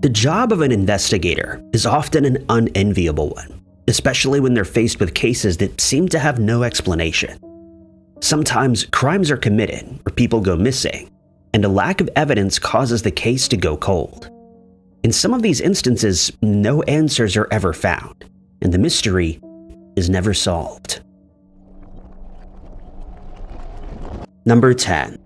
The job of an investigator is often an unenviable one, especially when they're faced with cases that seem to have no explanation. Sometimes crimes are committed or people go missing, and a lack of evidence causes the case to go cold. In some of these instances, no answers are ever found, and the mystery is never solved. Number 10.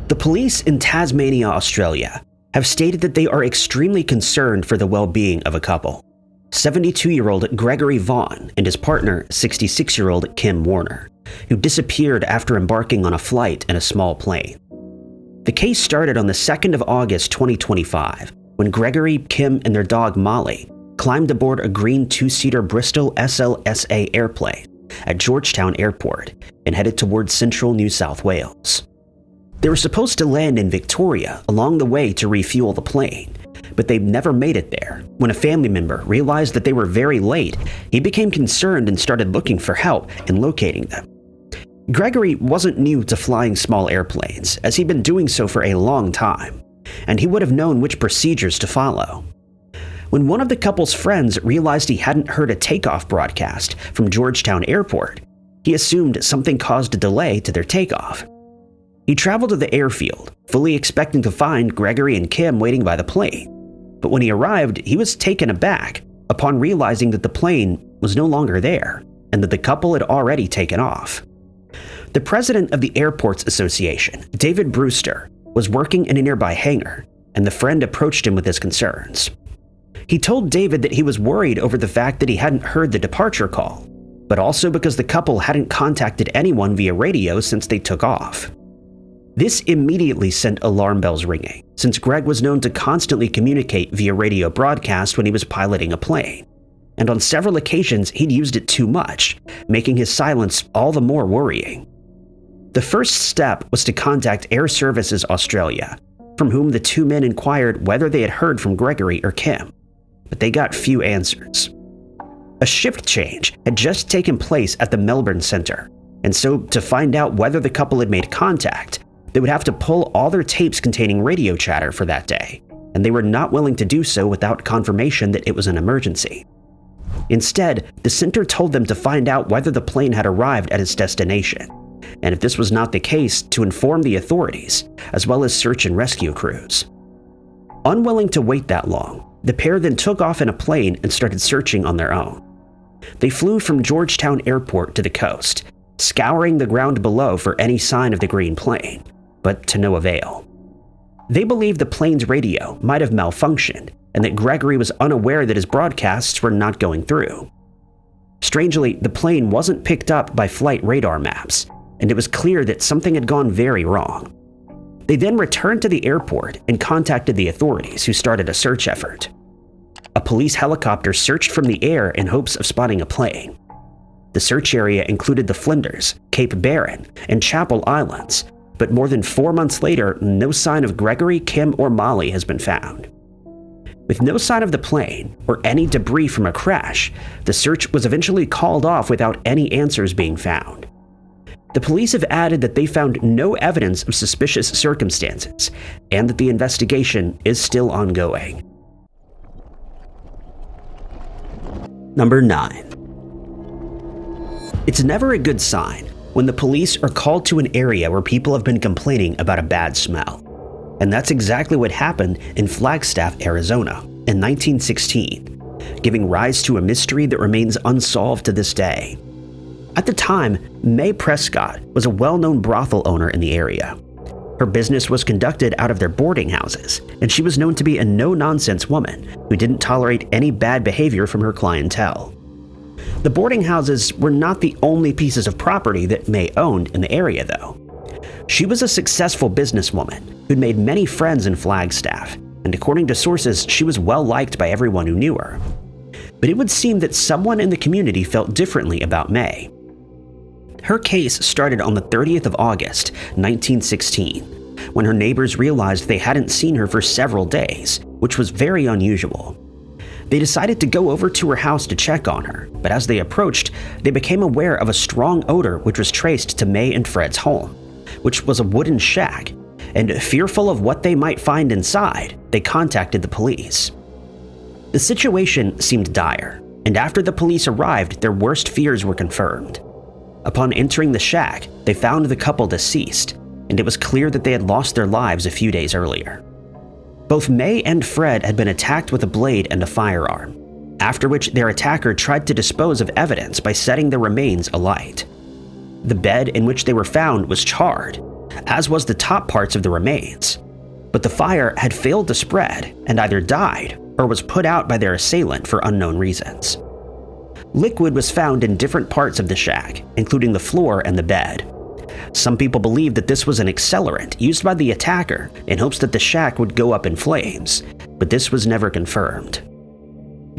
The police in Tasmania, Australia, have stated that they are extremely concerned for the well-being of a couple, 72-year-old Gregory Vaughan and his partner, 66-year-old Kim Warner, who disappeared after embarking on a flight in a small plane. The case started on the 2nd of August 2025, when Gregory, Kim, and their dog Molly climbed aboard a green two-seater Bristol SLSA airplane at Georgetown Airport and headed towards central New South Wales. They were supposed to land in Victoria along the way to refuel the plane, but they never made it there. When a family member realized that they were very late, he became concerned and started looking for help in locating them. Gregory wasn't new to flying small airplanes, as he'd been doing so for a long time, and he would have known which procedures to follow. When one of the couple's friends realized he hadn't heard a takeoff broadcast from Georgetown Airport, he assumed something caused a delay to their takeoff. He traveled to the airfield, fully expecting to find Gregory and Kim waiting by the plane. But when he arrived, he was taken aback upon realizing that the plane was no longer there and that the couple had already taken off. The president of the Airports Association, David Brewster, was working in a nearby hangar, and the friend approached him with his concerns. He told David that he was worried over the fact that he hadn't heard the departure call, but also because the couple hadn't contacted anyone via radio since they took off. This immediately sent alarm bells ringing, since Greg was known to constantly communicate via radio broadcast when he was piloting a plane, and on several occasions he'd used it too much, making his silence all the more worrying. The first step was to contact Air Services Australia, from whom the two men inquired whether they had heard from Gregory or Kim, but they got few answers. A shift change had just taken place at the Melbourne Centre, and so to find out whether the couple had made contact, they would have to pull all their tapes containing radio chatter for that day, and they were not willing to do so without confirmation that it was an emergency. Instead, the center told them to find out whether the plane had arrived at its destination, and if this was not the case, to inform the authorities, as well as search and rescue crews. Unwilling to wait that long, the pair then took off in a plane and started searching on their own. They flew from Georgetown Airport to the coast, scouring the ground below for any sign of the green plane, but to no avail. They believed the plane's radio might have malfunctioned and that Gregory was unaware that his broadcasts were not going through. Strangely, the plane wasn't picked up by flight radar maps, and it was clear that something had gone very wrong. They then returned to the airport and contacted the authorities, who started a search effort. A police helicopter searched from the air in hopes of spotting a plane. The search area included the Flinders, Cape Barren, and Chapel Islands, but more than 4 months later, no sign of Gregory, Kim, or Molly has been found. With no sign of the plane or any debris from a crash, the search was eventually called off without any answers being found. The police have added that they found no evidence of suspicious circumstances and that the investigation is still ongoing. Number 9. It's never a good sign when the police are called to an area where people have been complaining about a bad smell. And that's exactly what happened in Flagstaff, Arizona in 1916, giving rise to a mystery that remains unsolved to this day. At the time, Mae Prescott was a well-known brothel owner in the area. Her business was conducted out of their boarding houses, and she was known to be a no-nonsense woman who didn't tolerate any bad behavior from her clientele. The boarding houses were not the only pieces of property that Mae owned in the area, though. She was a successful businesswoman who'd made many friends in Flagstaff, and according to sources, she was well liked by everyone who knew her. But it would seem that someone in the community felt differently about Mae. Her case started on the 30th of August, 1916, when her neighbors realized they hadn't seen her for several days, which was very unusual. They decided to go over to her house to check on her, but as they approached, they became aware of a strong odor which was traced to Mae and Fred's home, which was a wooden shack, and fearful of what they might find inside, they contacted the police. The situation seemed dire, and after the police arrived, their worst fears were confirmed. Upon entering the shack, they found the couple deceased, and it was clear that they had lost their lives a few days earlier. Both May and Fred had been attacked with a blade and a firearm, after which their attacker tried to dispose of evidence by setting their remains alight. The bed in which they were found was charred, as was the top parts of the remains, but the fire had failed to spread and either died or was put out by their assailant for unknown reasons. Liquid was found in different parts of the shack, including the floor and the bed. Some people believe that this was an accelerant used by the attacker in hopes that the shack would go up in flames, but this was never confirmed.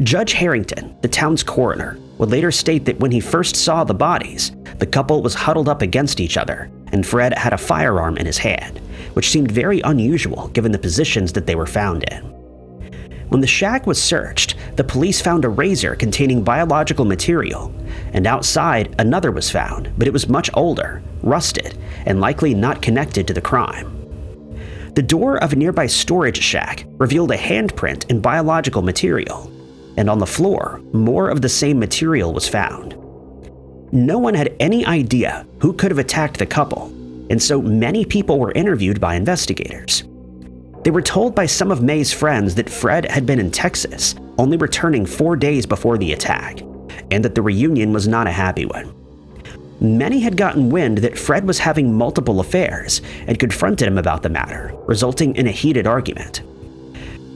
Judge Harrington, the town's coroner, would later state that when he first saw the bodies, the couple was huddled up against each other, and Fred had a firearm in his hand, which seemed very unusual given the positions that they were found in. When the shack was searched, the police found a razor containing biological material, and outside another was found, but it was much older, rusted, and likely not connected to the crime. The door of a nearby storage shack revealed a handprint in biological material, and on the floor, more of the same material was found. No one had any idea who could have attacked the couple, and so many people were interviewed by investigators. They were told by some of May's friends that Fred had been in Texas, only returning 4 days before the attack, and that the reunion was not a happy one. Many had gotten wind that Fred was having multiple affairs and confronted him about the matter, resulting in a heated argument.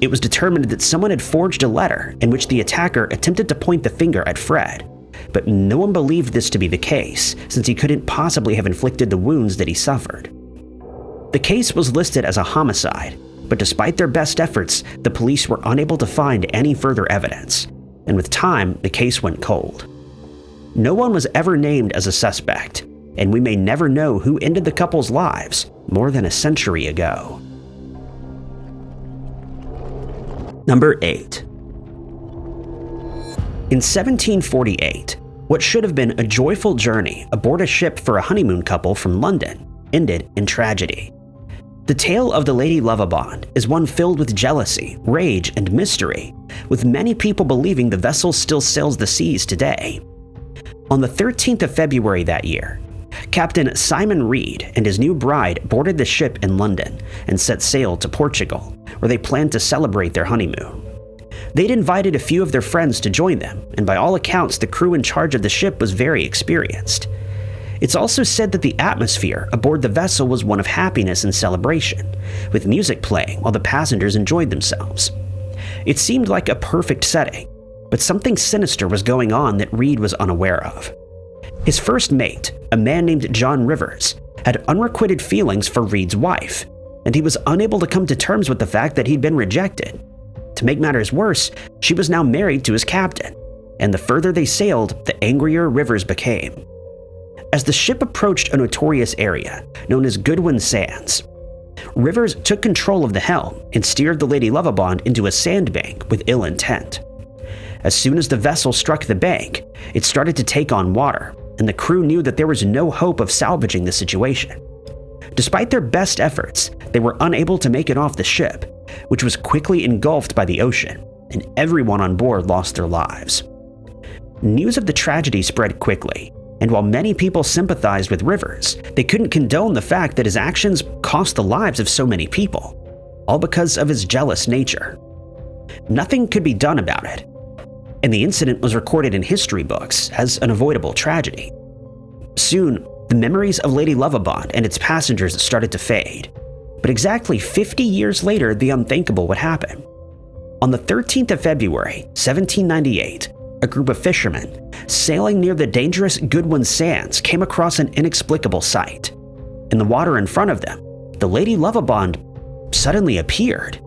It was determined that someone had forged a letter in which the attacker attempted to point the finger at Fred, but no one believed this to be the case, since he couldn't possibly have inflicted the wounds that he suffered. The case was listed as a homicide, but despite their best efforts, the police were unable to find any further evidence, and with time, the case went cold. No one was ever named as a suspect, and we may never know who ended the couple's lives more than a century ago. Number 8. In 1748, what should have been a joyful journey aboard a ship for a honeymoon couple from London ended in tragedy. The tale of the Lady Lovibond is one filled with jealousy, rage, and mystery, with many people believing the vessel still sails the seas today. On the 13th of February that year, Captain Simon Reed and his new bride boarded the ship in London and set sail to Portugal, where they planned to celebrate their honeymoon. They'd invited a few of their friends to join them, and by all accounts, the crew in charge of the ship was very experienced. It's also said that the atmosphere aboard the vessel was one of happiness and celebration, with music playing while the passengers enjoyed themselves. It seemed like a perfect setting, but something sinister was going on that Reed was unaware of. His first mate, a man named John Rivers, had unrequited feelings for Reed's wife, and he was unable to come to terms with the fact that he'd been rejected. To make matters worse, she was now married to his captain, and the further they sailed, the angrier Rivers became. As the ship approached a notorious area known as Goodwin Sands, Rivers took control of the helm and steered the Lady Lovibond into a sandbank with ill intent. As soon as the vessel struck the bank, it started to take on water, and the crew knew that there was no hope of salvaging the situation. Despite their best efforts, they were unable to make it off the ship, which was quickly engulfed by the ocean, and everyone on board lost their lives. News of the tragedy spread quickly, and while many people sympathized with Rivers, they couldn't condone the fact that his actions cost the lives of so many people, all because of his jealous nature. Nothing could be done about it, and the incident was recorded in history books as an avoidable tragedy. Soon, the memories of Lady Lovibond and its passengers started to fade, but exactly 50 years later, the unthinkable would happen. On the 13th of February, 1798, a group of fishermen sailing near the dangerous Goodwin Sands came across an inexplicable sight. In the water in front of them, the Lady Lovibond suddenly appeared,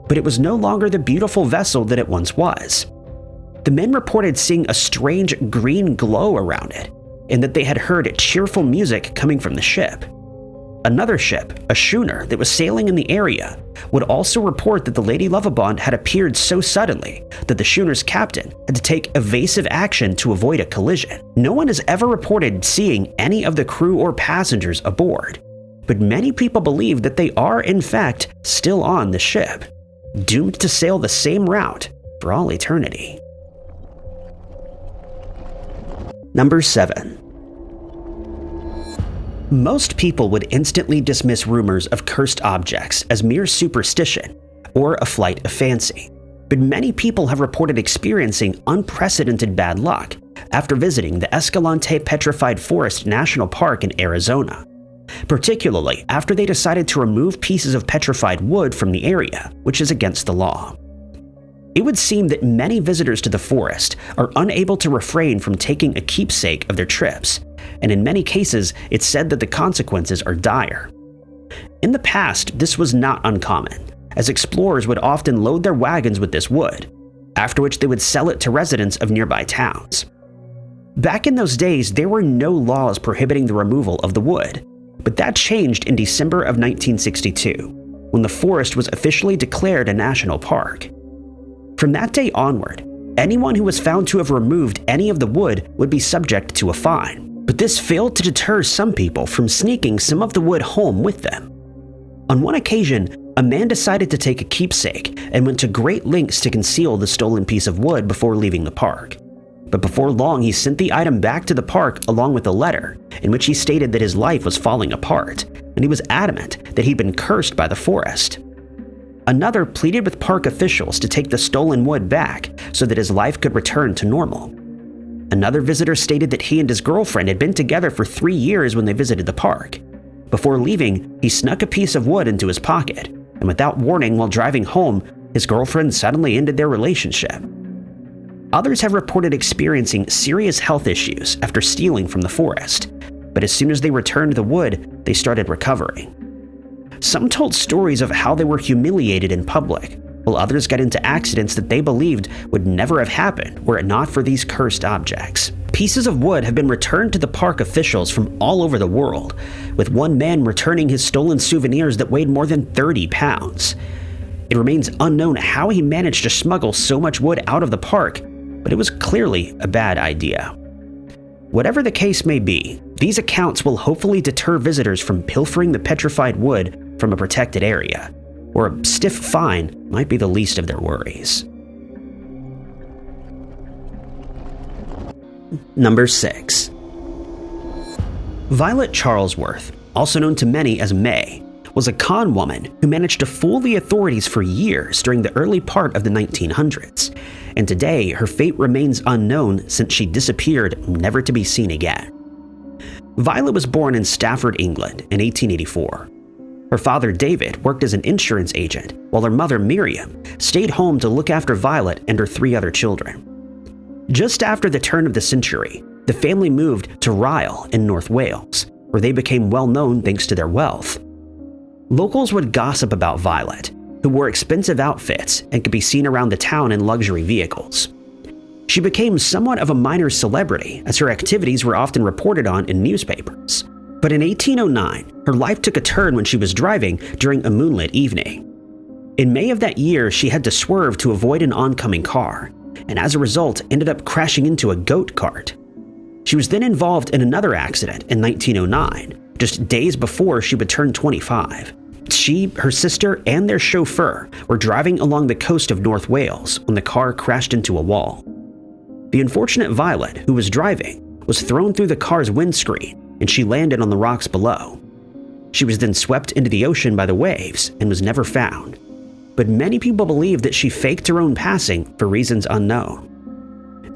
but it was no longer the beautiful vessel that it once was. The men reported seeing a strange green glow around it, and that they had heard cheerful music coming from the ship. Another ship, a schooner that was sailing in the area, would also report that the Lady Lovibond had appeared so suddenly that the schooner's captain had to take evasive action to avoid a collision. No one has ever reported seeing any of the crew or passengers aboard, but many people believe that they are, in fact, still on the ship, doomed to sail the same route for all eternity. Number 7. Most people would instantly dismiss rumors of cursed objects as mere superstition or a flight of fancy, but many people have reported experiencing unprecedented bad luck after visiting the Escalante Petrified Forest National Park in Arizona, particularly after they decided to remove pieces of petrified wood from the area, which is against the law. It would seem that many visitors to the forest are unable to refrain from taking a keepsake of their trips, and in many cases, it's said that the consequences are dire. In the past, this was not uncommon, as explorers would often load their wagons with this wood, after which they would sell it to residents of nearby towns. Back in those days, there were no laws prohibiting the removal of the wood, but that changed in December of 1962, when the forest was officially declared a national park. From that day onward, anyone who was found to have removed any of the wood would be subject to a fine, but this failed to deter some people from sneaking some of the wood home with them. On one occasion, a man decided to take a keepsake and went to great lengths to conceal the stolen piece of wood before leaving the park. But before long, he sent the item back to the park along with a letter in which he stated that his life was falling apart, and he was adamant that he'd been cursed by the forest. Another pleaded with park officials to take the stolen wood back so that his life could return to normal. Another visitor stated that he and his girlfriend had been together for 3 years when they visited the park. Before leaving, he snuck a piece of wood into his pocket, and without warning while driving home, his girlfriend suddenly ended their relationship. Others have reported experiencing serious health issues after stealing from the forest, but as soon as they returned the wood, they started recovering. Some told stories of how they were humiliated in public, while others got into accidents that they believed would never have happened were it not for these cursed objects. Pieces of wood have been returned to the park officials from all over the world, with one man returning his stolen souvenirs that weighed more than 30 pounds. It remains unknown how he managed to smuggle so much wood out of the park, but it was clearly a bad idea. Whatever the case may be, these accounts will hopefully deter visitors from pilfering the petrified wood from a protected area, where a stiff fine might be the least of their worries. Number 6. Violet Charlesworth, also known to many as May, was a con woman who managed to fool the authorities for years during the early part of the 1900s, and today her fate remains unknown since she disappeared never to be seen again. Violet was born in Stafford, England in 1884. Her father, David, worked as an insurance agent, while her mother, Miriam, stayed home to look after Violet and her 3 other children. Just after the turn of the century, the family moved to Rhyl in North Wales, where they became well known thanks to their wealth. Locals would gossip about Violet, who wore expensive outfits and could be seen around the town in luxury vehicles. She became somewhat of a minor celebrity, as her activities were often reported on in newspapers. But in 1809, her life took a turn when she was driving during a moonlit evening. In May of that year, she had to swerve to avoid an oncoming car, and as a result ended up crashing into a goat cart. She was then involved in another accident in 1909, just days before she would turn 25. She, her sister, and their chauffeur were driving along the coast of North Wales when the car crashed into a wall. The unfortunate Violet, who was driving, was thrown through the car's windscreen, and she landed on the rocks below. She was then swept into the ocean by the waves and was never found. But many people believe that she faked her own passing for reasons unknown.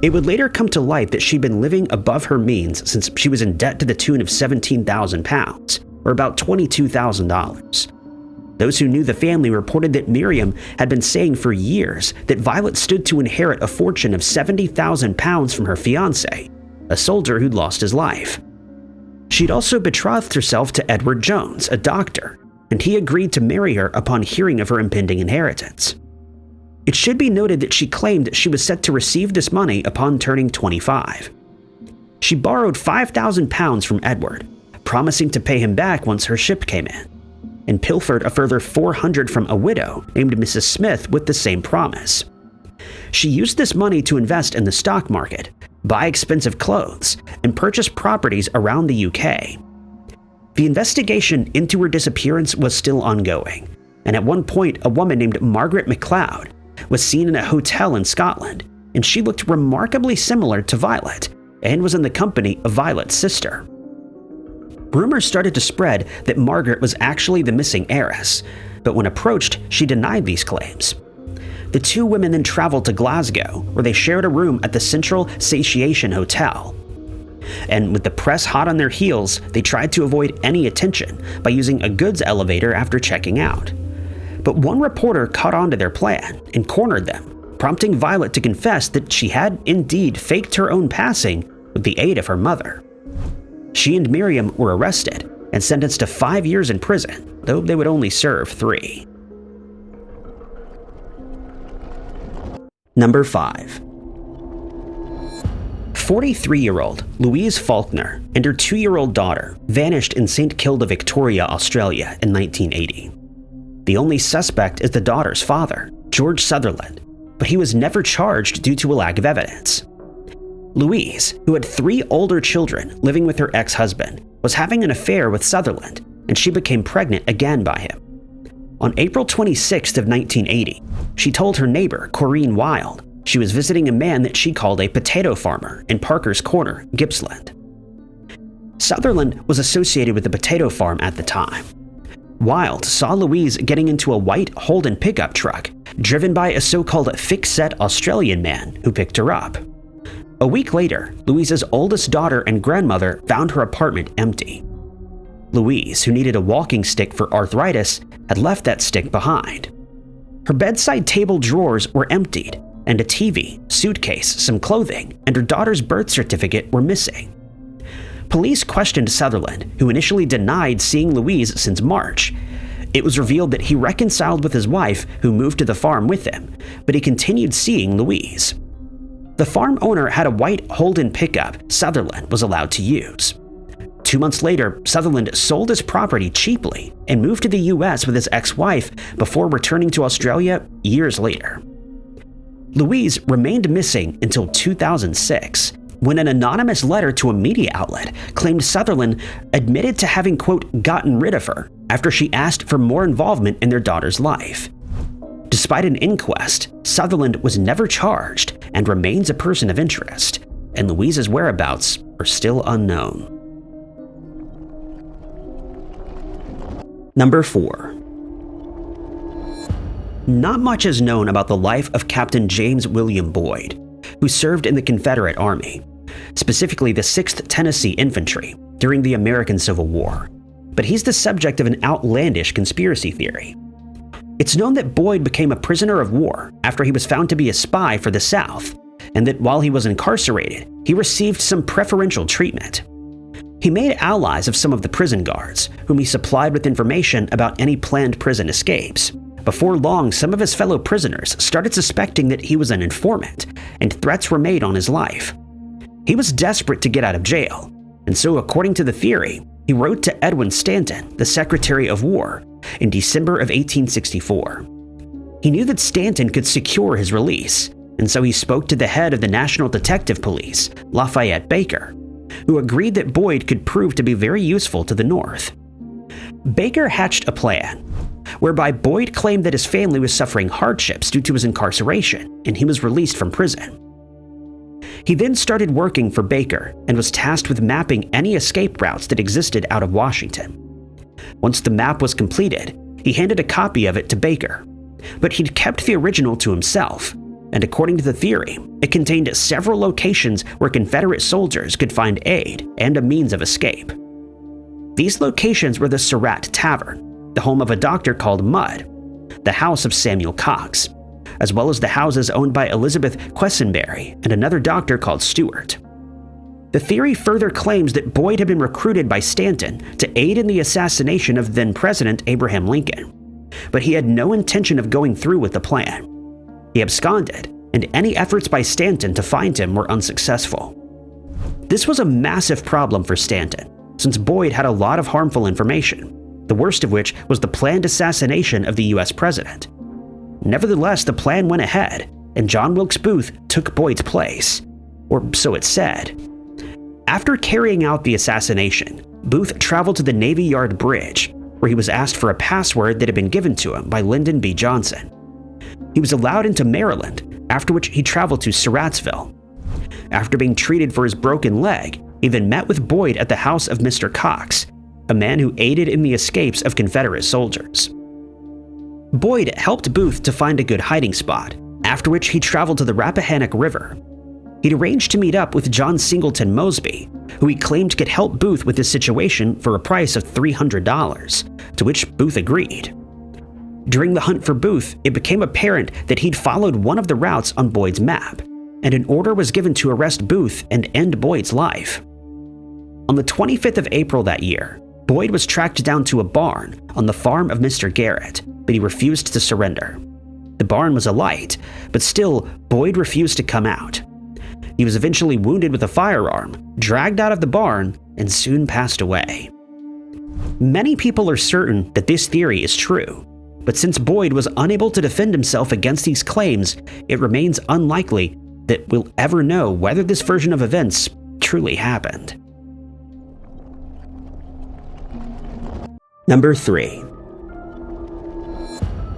It would later come to light that she'd been living above her means since she was in debt to the tune of 17,000 pounds, or about $22,000. Those who knew the family reported that Miriam had been saying for years that Violet stood to inherit a fortune of 70,000 pounds from her fiancé, a soldier who'd lost his life. She'd also betrothed herself to Edward Jones, a doctor, and he agreed to marry her upon hearing of her impending inheritance. It should be noted that she claimed she was set to receive this money upon turning 25. She borrowed 5,000 pounds from Edward, promising to pay him back once her ship came in, and pilfered a further 400 from a widow named Mrs. Smith with the same promise. She used this money to invest in the stock market, buy expensive clothes, and purchase properties around the UK. The investigation into her disappearance was still ongoing, and at one point a woman named Margaret MacLeod was seen in a hotel in Scotland, and she looked remarkably similar to Violet and was in the company of Violet's sister. Rumors started to spread that Margaret was actually the missing heiress, but when approached, she denied these claims. The two women then traveled to Glasgow, where they shared a room at the Central Satiation Hotel. And with the press hot on their heels, they tried to avoid any attention by using a goods elevator after checking out. But one reporter caught on to their plan and cornered them, prompting Violet to confess that she had indeed faked her own passing with the aid of her mother. She and Miriam were arrested and sentenced to 5 years in prison, though they would only serve 3. Number 5. 43-year-old Louise Faulkner and her 2-year-old daughter vanished in St. Kilda, Victoria, Australia in 1980. The only suspect is the daughter's father, George Sutherland, but he was never charged due to a lack of evidence. Louise, who had 3 older children living with her ex-husband, was having an affair with Sutherland, and she became pregnant again by him. On April 26th of 1980, she told her neighbor, Corrine Wilde, she was visiting a man that she called a potato farmer in Parker's Corner, Gippsland. Sutherland was associated with the potato farm at the time. Wilde saw Louise getting into a white Holden pickup truck, driven by a so-called thick-set Australian man who picked her up. A week later, Louise's oldest daughter and grandmother found her apartment empty. Louise, who needed a walking stick for arthritis, had left that stick behind. Her bedside table drawers were emptied, and a TV, suitcase, some clothing, and her daughter's birth certificate were missing. Police questioned Sutherland, who initially denied seeing Louise since March. It was revealed that he reconciled with his wife, who moved to the farm with him, but he continued seeing Louise. The farm owner had a white Holden pickup Sutherland was allowed to use. 2 months later, Sutherland sold his property cheaply and moved to the US with his ex-wife before returning to Australia years later. Louise remained missing until 2006, when an anonymous letter to a media outlet claimed Sutherland admitted to having, quote, gotten rid of her after she asked for more involvement in their daughter's life. Despite an inquest, Sutherland was never charged and remains a person of interest, and Louise's whereabouts are still unknown. Number 4. Not much is known about the life of Captain James William Boyd, who served in the Confederate Army, specifically the 6th Tennessee Infantry, during the American Civil War, but he's the subject of an outlandish conspiracy theory. It's known that Boyd became a prisoner of war after he was found to be a spy for the South, and that while he was incarcerated, he received some preferential treatment. He made allies of some of the prison guards, whom he supplied with information about any planned prison escapes. Before long, some of his fellow prisoners started suspecting that he was an informant, and threats were made on his life. He was desperate to get out of jail, and so according to the theory, he wrote to Edwin Stanton, the Secretary of War, in December of 1864. He knew that Stanton could secure his release, and so he spoke to the head of the National Detective Police, Lafayette Baker, who agreed that Boyd could prove to be very useful to the North. Baker hatched a plan whereby Boyd claimed that his family was suffering hardships due to his incarceration, and he was released from prison. He then started working for Baker and was tasked with mapping any escape routes that existed out of Washington. Once the map was completed, he handed a copy of it to Baker, but he'd kept the original to himself, and according to the theory, it contained several locations where Confederate soldiers could find aid and a means of escape. These locations were the Surratt Tavern, the home of a doctor called Mudd, the house of Samuel Cox, as well as the houses owned by Elizabeth Quessenberry and another doctor called Stewart. The theory further claims that Boyd had been recruited by Stanton to aid in the assassination of then-President Abraham Lincoln, but he had no intention of going through with the plan. He absconded, and any efforts by Stanton to find him were unsuccessful. This was a massive problem for Stanton, since Boyd had a lot of harmful information, the worst of which was the planned assassination of the US president. Nevertheless, the plan went ahead, and John Wilkes Booth took Boyd's place, or so it said. After carrying out the assassination, Booth traveled to the Navy Yard Bridge, where he was asked for a password that had been given to him by Lyndon B. Johnson. He was allowed into Maryland, after which he traveled to Surrattsville. After being treated for his broken leg, he then met with Boyd at the house of Mr. Cox, a man who aided in the escapes of Confederate soldiers. Boyd helped Booth to find a good hiding spot, after which he traveled to the Rappahannock River. He'd arranged to meet up with John Singleton Mosby, who he claimed could help Booth with his situation for a price of $300, to which Booth agreed. During the hunt for Booth, it became apparent that he'd followed one of the routes on Boyd's map, and an order was given to arrest Booth and end Boyd's life. On the 25th of April that year, Boyd was tracked down to a barn on the farm of Mr. Garrett, but he refused to surrender. The barn was alight, but still, Boyd refused to come out. He was eventually wounded with a firearm, dragged out of the barn, and soon passed away. Many people are certain that this theory is true, but since Boyd was unable to defend himself against these claims, it remains unlikely that we'll ever know whether this version of events truly happened. Number 3.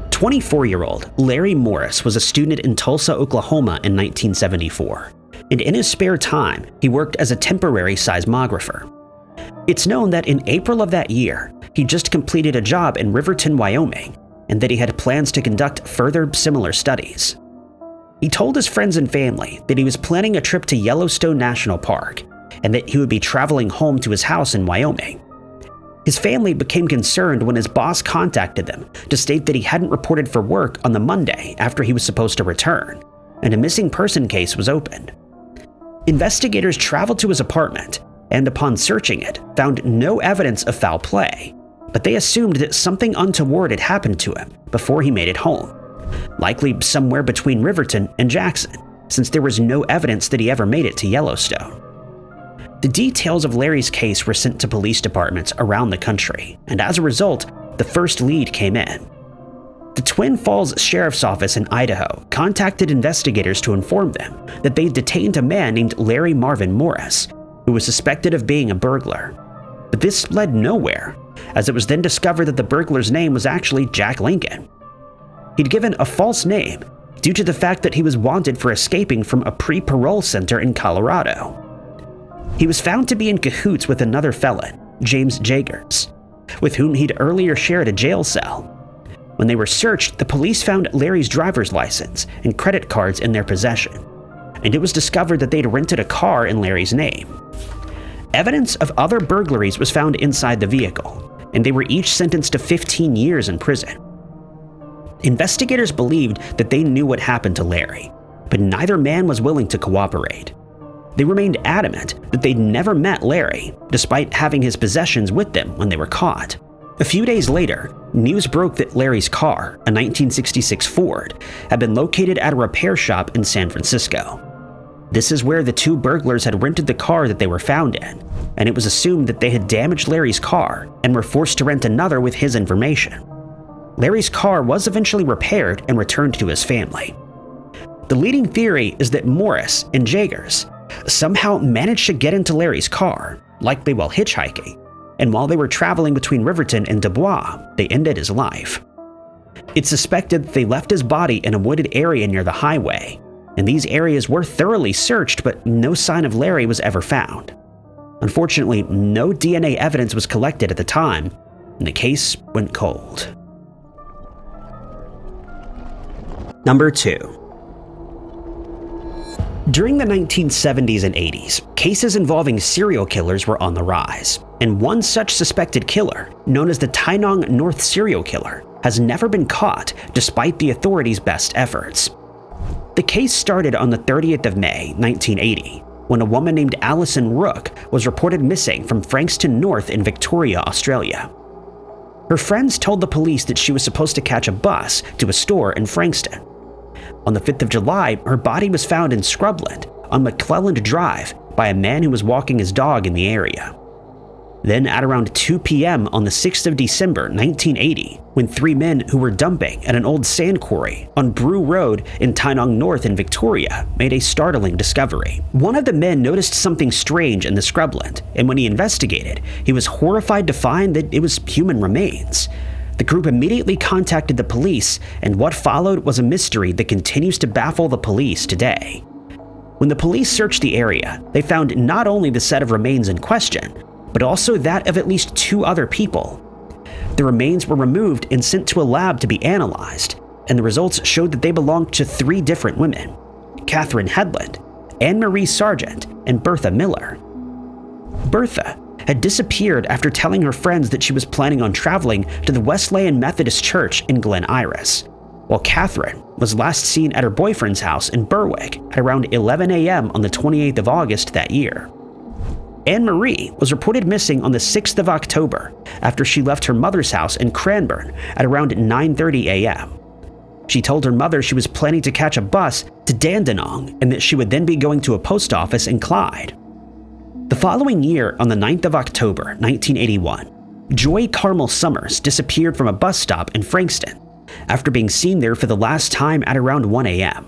24-year-old Larry Morris was a student in Tulsa, Oklahoma in 1974, and in his spare time, he worked as a temporary seismographer. It's known that in April of that year, he just completed a job in Riverton, Wyoming, and that he had plans to conduct further similar studies. He told his friends and family that he was planning a trip to Yellowstone National Park, and that he would be traveling home to his house in Wyoming. His family became concerned when his boss contacted them to state that he hadn't reported for work on the Monday after he was supposed to return, and a missing person case was opened. Investigators traveled to his apartment and, upon searching it, found no evidence of foul play, but they assumed that something untoward had happened to him before he made it home, likely somewhere between Riverton and Jackson, since there was no evidence that he ever made it to Yellowstone. The details of Larry's case were sent to police departments around the country, and as a result, the first lead came in. The Twin Falls Sheriff's Office in Idaho contacted investigators to inform them that they detained a man named Larry Marvin Morris, who was suspected of being a burglar. But this led nowhere, as it was then discovered that the burglar's name was actually Jack Lincoln. He'd given a false name due to the fact that he was wanted for escaping from a pre-parole center in Colorado. He was found to be in cahoots with another felon, James Jagers, with whom he'd earlier shared a jail cell. When they were searched, the police found Larry's driver's license and credit cards in their possession, and it was discovered that they'd rented a car in Larry's name. Evidence of other burglaries was found inside the vehicle, and they were each sentenced to 15 years in prison. Investigators believed that they knew what happened to Larry, but neither man was willing to cooperate. They remained adamant that they'd never met Larry, despite having his possessions with them when they were caught. A few days later, news broke that Larry's car, a 1966 Ford, had been located at a repair shop in San Francisco. This is where the two burglars had rented the car that they were found in, and it was assumed that they had damaged Larry's car and were forced to rent another with his information. Larry's car was eventually repaired and returned to his family. The leading theory is that Morris and Jagers somehow managed to get into Larry's car, likely while hitchhiking, and while they were traveling between Riverton and Dubois, they ended his life. It's suspected that they left his body in a wooded area near the highway, and these areas were thoroughly searched, but no sign of Larry was ever found. Unfortunately, no DNA evidence was collected at the time, and the case went cold. Number 2. During the 1970s and 80s, cases involving serial killers were on the rise, and one such suspected killer, known as the Tynong North serial killer, has never been caught despite the authorities' best efforts. The case started on the 30th of May, 1980, when a woman named Alison Rook was reported missing from Frankston North in Victoria, Australia. Her friends told the police that she was supposed to catch a bus to a store in Frankston. On the 5th of July, her body was found in Scrubland on McClelland Drive by a man who was walking his dog in the area. Then at around 2 p.m. on the 6th of December 1980, when 3 men who were dumping at an old sand quarry on Brew Road in Tynong North in Victoria made a startling discovery. One of the men noticed something strange in the scrubland, and when he investigated, he was horrified to find that it was human remains. The group immediately contacted the police, and what followed was a mystery that continues to baffle the police today. When the police searched the area, they found not only the set of remains in question, but also that of at least 2 other people. The remains were removed and sent to a lab to be analyzed, and the results showed that they belonged to 3 different women: Catherine Headland, Anne-Marie Sargent, and Bertha Miller. Bertha had disappeared after telling her friends that she was planning on traveling to the Wesleyan Methodist Church in Glen Iris, while Catherine was last seen at her boyfriend's house in Berwick at around 11 a.m. on the 28th of August that year. Anne-Marie was reported missing on the 6th of October after she left her mother's house in Cranbourne at around 9:30 a.m. She told her mother she was planning to catch a bus to Dandenong and that she would then be going to a post office in Clyde. The following year, on the 9th of October 1981, Joy Carmel Summers disappeared from a bus stop in Frankston after being seen there for the last time at around 1 a.m.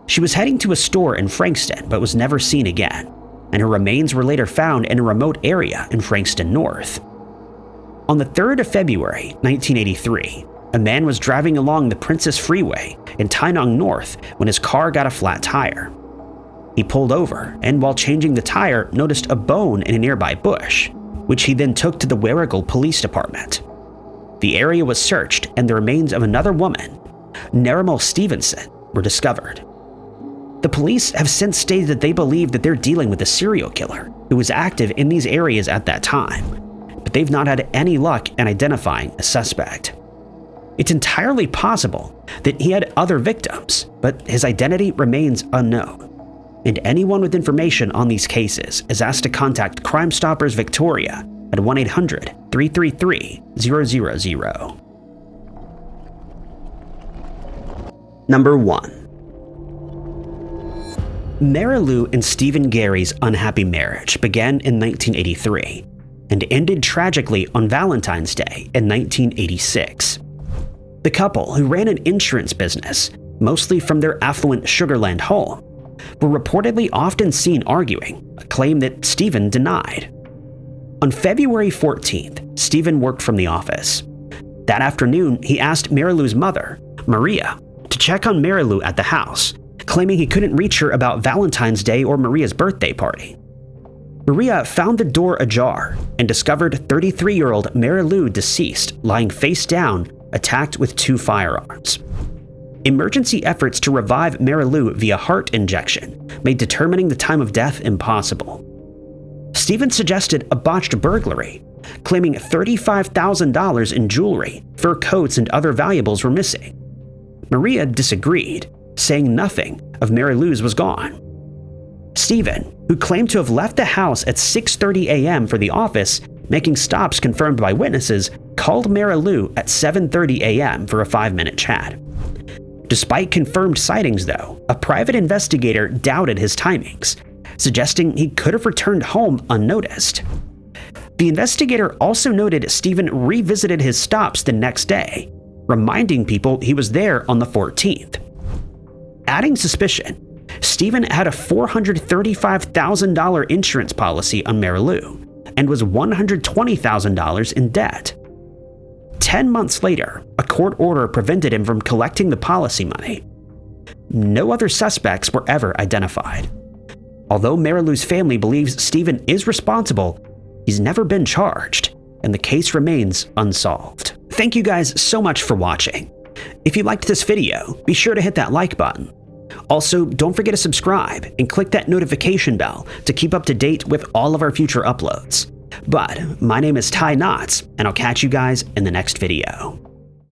She was heading to a store in Frankston but was never seen again, and her remains were later found in a remote area in Frankston North. On the 3rd of February 1983, a man was driving along the Princess Freeway in Tynong North when his car got a flat tire. He pulled over and, while changing the tire, noticed a bone in a nearby bush, which he then took to the Warrigal Police Department. The area was searched and the remains of another woman, Nerimal Stevenson, were discovered. The police have since stated that they believe that they're dealing with a serial killer who was active in these areas at that time, but they've not had any luck in identifying a suspect. It's entirely possible that he had other victims, but his identity remains unknown, and anyone with information on these cases is asked to contact Crime Stoppers Victoria at 1-800-333-000. Number 1. Marilou and Stephen Gary's unhappy marriage began in 1983 and ended tragically on Valentine's Day in 1986. The couple, who ran an insurance business, mostly from their affluent Sugarland home, were reportedly often seen arguing, a claim that Stephen denied. On February 14th, Stephen worked from the office. That afternoon, he asked Marilou's mother, Maria, to check on Marilou at the house, claiming he couldn't reach her about Valentine's Day or Maria's birthday party. Maria found the door ajar and discovered 33-year-old Marilou deceased, lying face down, attacked with 2 firearms. Emergency efforts to revive Marilou via heart injection made determining the time of death impossible. Stephen suggested a botched burglary, claiming $35,000 in jewelry, fur coats, and other valuables were missing. Maria disagreed, saying nothing of Marilou's was gone. Stephen, who claimed to have left the house at 6:30 a.m. for the office, making stops confirmed by witnesses, called Marilou at 7:30 a.m. for a 5-minute chat. Despite confirmed sightings, though, a private investigator doubted his timings, suggesting he could have returned home unnoticed. The investigator also noted Stephen revisited his stops the next day, reminding people he was there on the 14th. Adding suspicion, Stephen had a $435,000 insurance policy on Marilou and was $120,000 in debt. 10 months later, a court order prevented him from collecting the policy money. No other suspects were ever identified. Although Marilou's family believes Stephen is responsible, he's never been charged, and the case remains unsolved. Thank you guys so much for watching. If you liked this video, be sure to hit that like button. Also, don't forget to subscribe and click that notification bell to keep up to date with all of our future uploads. But my name is Ty Knotts, and I'll catch you guys in the next video.